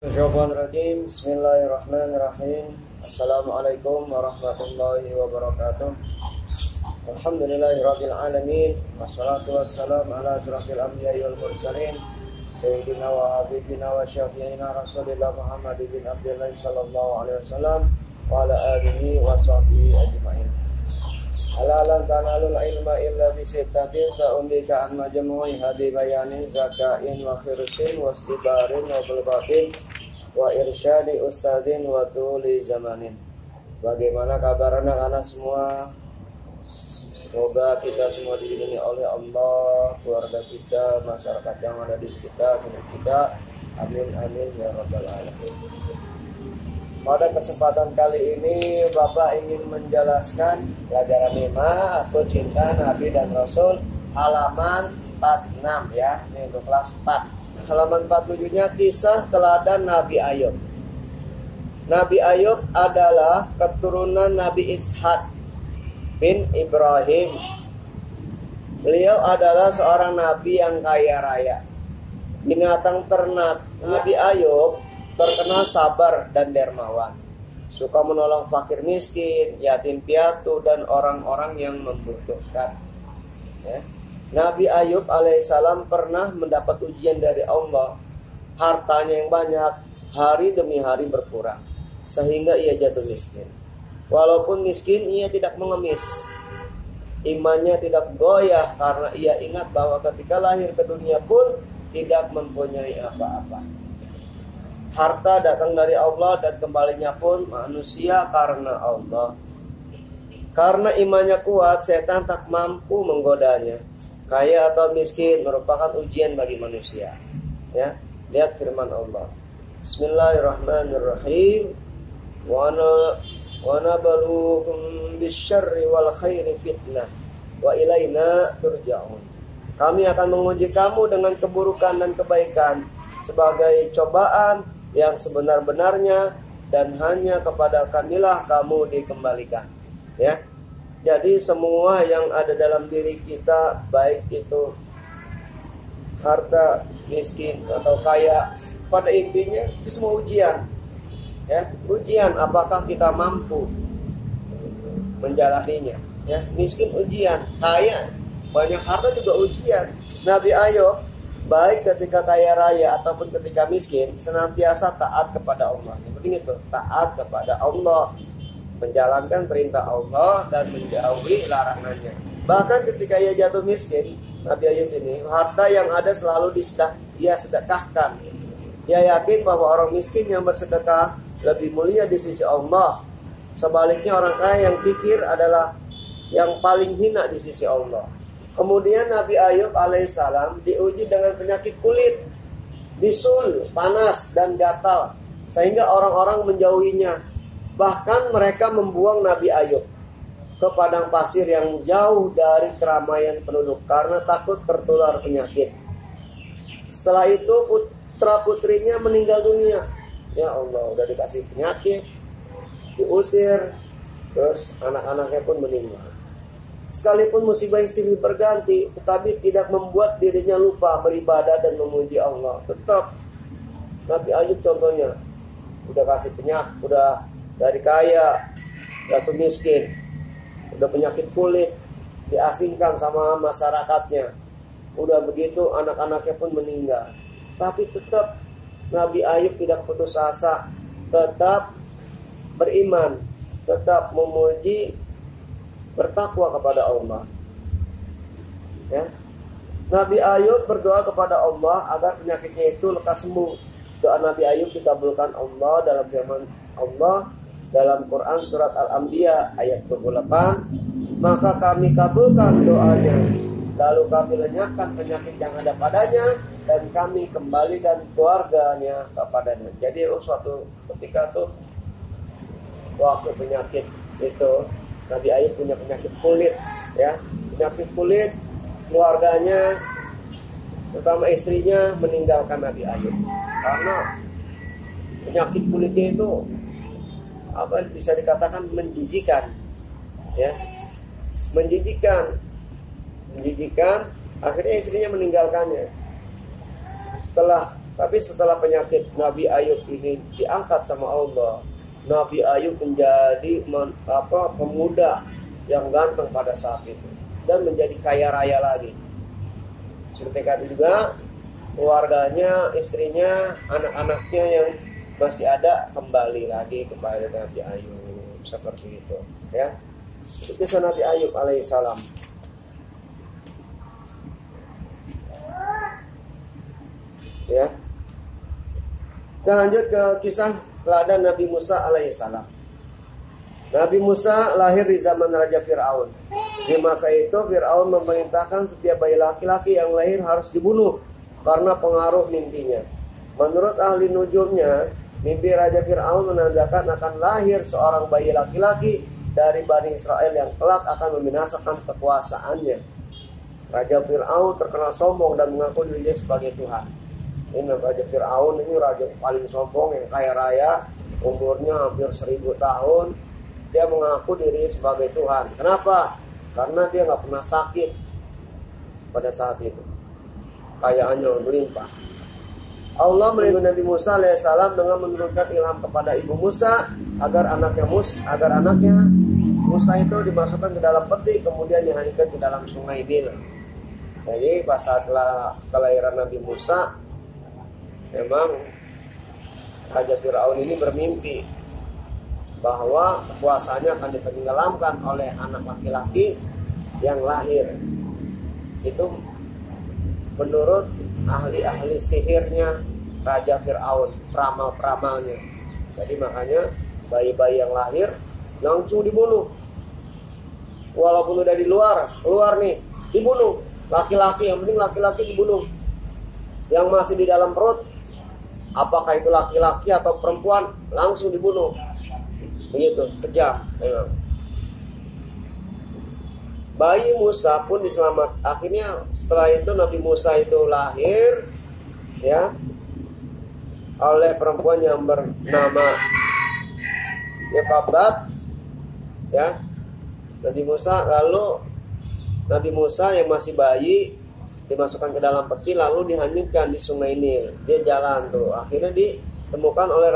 Bismillahirrahmanirrahim. Bismillahirrahmanirrahim. Assalamualaikum warahmatullahi wabarakatuh. Alhamdulillahirabbil alamin. Wassalatu wassalamu ala asyrafil anbiya'i wal mursalin. Sayyidina wa habibina wa syafi'ina Rasulillah Muhammad bin Abdullah sallallahu alaihi wasallam wa ala alihi wa sahbihi ajma'in. Halalan tanalul ilma illa bisittatin sa'undika an majmu'i hadi bayanin zakain wa khirsin wa istibarin wa bulbatin wa irsyadi ustadin wa tuli zamanin. Bagaimana kabar anak-anak semua? Semoga kita semua dilindungi oleh Allah, keluarga kita, masyarakat yang ada di sekitar kita. Amin amin ya rabbal alamin. Pada kesempatan kali ini Bapak ingin menjelaskan pelajaran 5 atau cinta Nabi dan Rasul halaman 46 ya. Ini untuk kelas 4. Halaman 47-nya kisah teladan Nabi Ayub. Nabi Ayub adalah keturunan Nabi Ishak bin Ibrahim. Beliau adalah seorang nabi yang kaya raya. Binatang ternak Nabi Ayub terkenal sabar dan dermawan, suka menolong fakir miskin, yatim piatu, dan orang-orang yang membutuhkan. Ya. Nabi Ayub alaihissalam pernah mendapat ujian dari Allah. Hartanya yang banyak, hari demi hari berkurang, sehingga ia jatuh miskin. Walaupun miskin, ia tidak mengemis. Imannya tidak goyah karena ia ingat bahwa ketika lahir ke dunia pun tidak mempunyai apa-apa. Harta datang dari Allah dan kembalinya pun manusia karena Allah. Karena imannya kuat, setan tak mampu menggodanya. Kaya atau miskin merupakan ujian bagi manusia. Ya, lihat firman Allah. Bismillahirrahmanirrahim. Wa nabluukum bisyarri wal khairi fitnah wa ilaina turja'un. Kami akan menguji kamu dengan keburukan dan kebaikan sebagai cobaan yang sebenar-benarnya, dan hanya kepada Kamilah kamu dikembalikan. Ya. Jadi semua yang ada dalam diri kita, baik itu harta, miskin atau kaya, pada intinya itu semua ujian. Ya, ujian apakah kita mampu menjalaninya. Ya, miskin ujian, kaya, banyak harta juga ujian. Nabi Ayub baik ketika kaya raya ataupun ketika miskin, senantiasa taat kepada Allah. Yang penting itu, taat kepada Allah, menjalankan perintah Allah dan menjauhi larangannya. Bahkan ketika ia jatuh miskin, Nabi Ayub ini, harta yang ada selalu dia sedekahkan. Dia yakin bahwa orang miskin yang bersedekah lebih mulia di sisi Allah. Sebaliknya orang kaya yang kikir adalah yang paling hina di sisi Allah. Kemudian Nabi Ayub alaihissalam diuji dengan penyakit kulit, bisul, panas, dan gatal, sehingga orang-orang menjauhinya. Bahkan mereka membuang Nabi Ayub ke padang pasir yang jauh dari keramaian penduduk karena takut tertular penyakit. Setelah itu putra-putrinya meninggal dunia. Ya Allah, udah dikasih penyakit, diusir, terus anak-anaknya pun meninggal. Sekalipun musibah yang silih berganti, tetapi tidak membuat dirinya lupa beribadah dan memuji Allah. Tetap Nabi Ayub contohnya, udah kasih penyakit, udah dari kaya jatuh miskin, udah penyakit kulit, diasingkan sama masyarakatnya, udah begitu anak-anaknya pun meninggal. Tapi tetap Nabi Ayub tidak putus asa, tetap beriman, tetap memuji, bertakwa kepada Allah. Ya. Nabi Ayub berdoa kepada Allah agar penyakitnya itu lekas sembuh. Doa Nabi Ayub dikabulkan Allah dalam firman Allah dalam Quran surat Al-Anbiya ayat 28. Maka kami kabulkan doanya, lalu kami lenyapkan penyakit yang ada padanya, dan kami kembalikan keluarganya kepadanya. Jadi suatu ketika tuh waktu penyakit itu, Nabi Ayub punya penyakit kulit, ya, penyakit kulit, keluarganya, terutama istrinya, meninggalkan Nabi Ayub karena penyakit kulitnya itu bisa dikatakan menjijikan, ya, menjijikan. Akhirnya istrinya meninggalkannya. Setelah Tapi setelah penyakit Nabi Ayub ini diangkat sama Allah, Nabi Ayub menjadi pemuda yang ganteng pada saat itu dan menjadi kaya raya lagi. Seketika itu juga keluarganya, istrinya, anak-anaknya yang masih ada kembali lagi kepada Nabi Ayub, seperti itu, ya. Itu kisah Nabi Ayub alaihissalam. Ya. Kita lanjut ke kisah teladan Nabi Musa alaihissalam. Nabi Musa lahir di zaman Raja Fir'aun. Di masa itu Fir'aun memerintahkan setiap bayi laki-laki yang lahir harus dibunuh karena pengaruh mimpinya. Menurut ahli nujumnya, mimpi Raja Fir'aun menandakan akan lahir seorang bayi laki-laki dari Bani Israel yang kelak akan membinasakan kekuasaannya. Raja Fir'aun terkenal sombong dan mengaku dirinya sebagai Tuhan. Ini Raja Fir'aun ini raja paling sombong yang kaya raya, umurnya hampir 1000 tahun. Dia mengaku dirinya sebagai Tuhan. Kenapa? Karena dia nggak pernah sakit pada saat itu. Kayaannya melimpah. Allah melindungi Nabi Musa alaihissalam dengan menurunkan ilham kepada ibu Musa agar anaknya Musa itu dimasukkan ke dalam peti kemudian dihanyutkan ke dalam sungai Nil. Jadi pas saat kelahiran Nabi Musa, memang Raja Fir'aun ini bermimpi bahwa kekuasaannya akan ditenggelamkan oleh anak laki-laki yang lahir. Itu menurut ahli-ahli sihirnya Raja Fir'aun, peramal-peramalnya. Jadi makanya bayi-bayi yang lahir langsung dibunuh. Walaupun udah di luar nih, dibunuh. Laki-laki, yang penting laki-laki dibunuh. Yang masih di dalam perut, apakah itu laki-laki atau perempuan, langsung dibunuh. Begitu, kejam. Bayi Musa pun diselamat. Akhirnya setelah itu Nabi Musa itu lahir, ya, oleh perempuan yang bernama Yokabat, ya. Nabi Musa yang masih bayi dimasukkan ke dalam peti lalu dihanyutkan di sungai Nil. Dia jalan tuh. Akhirnya ditemukan oleh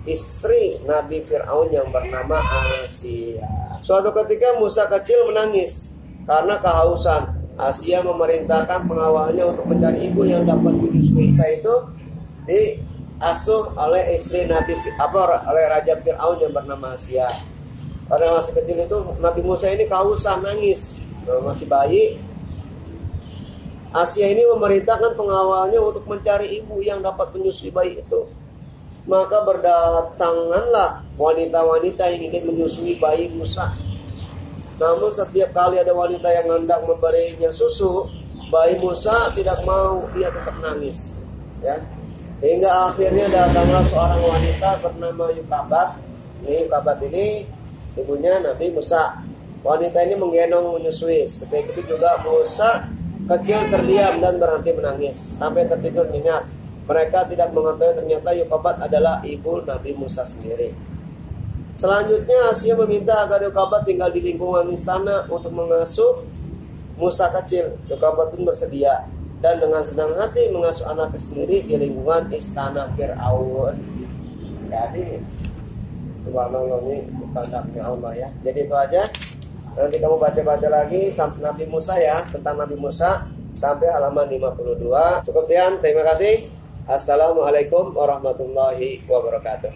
istri Nabi Fir'aun yang bernama Asia. Suatu ketika Musa kecil menangis karena kehausan. Asia memerintahkan pengawalnya untuk mencari ibu yang dapat menyusui. Saya itu diasuh oleh istri oleh Raja Fir'aun yang bernama Asia. Pada masa kecil itu Nabi Musa ini kehausan, nangis. Masih bayi. Asia ini memerintahkan pengawalnya untuk mencari ibu yang dapat menyusui bayi itu. Maka berdatanganlah wanita-wanita yang ingin menyusui bayi Musa. Namun setiap kali ada wanita yang hendak memberinya susu, bayi Musa tidak mau, dia tetap nangis. Ya. Hingga akhirnya datanglah seorang wanita bernama Yokabat. Yokabat ini ibunya Nabi Musa. Wanita ini menggendong menyusui. Ketika itu juga Musa kecil terdiam dan berhenti menangis sampai tertidur nyenyak. Mereka tidak mengetahui ternyata Yokabat adalah ibu Nabi Musa sendiri. Selanjutnya Asia meminta agar Yokabat tinggal di lingkungan istana untuk mengasuh Musa kecil. Yokabat pun bersedia dan dengan senang hati mengasuh anaknya sendiri di lingkungan istana Fir'aun. Jadi subhanallah, ini tandanya Allah ya. Jadi itu aja. Nanti kamu baca-baca lagi sampai Nabi Musa ya, tentang Nabi Musa sampai halaman 52. Cukup sekian, terima kasih. Assalamualaikum warahmatullahi wabarakatuh.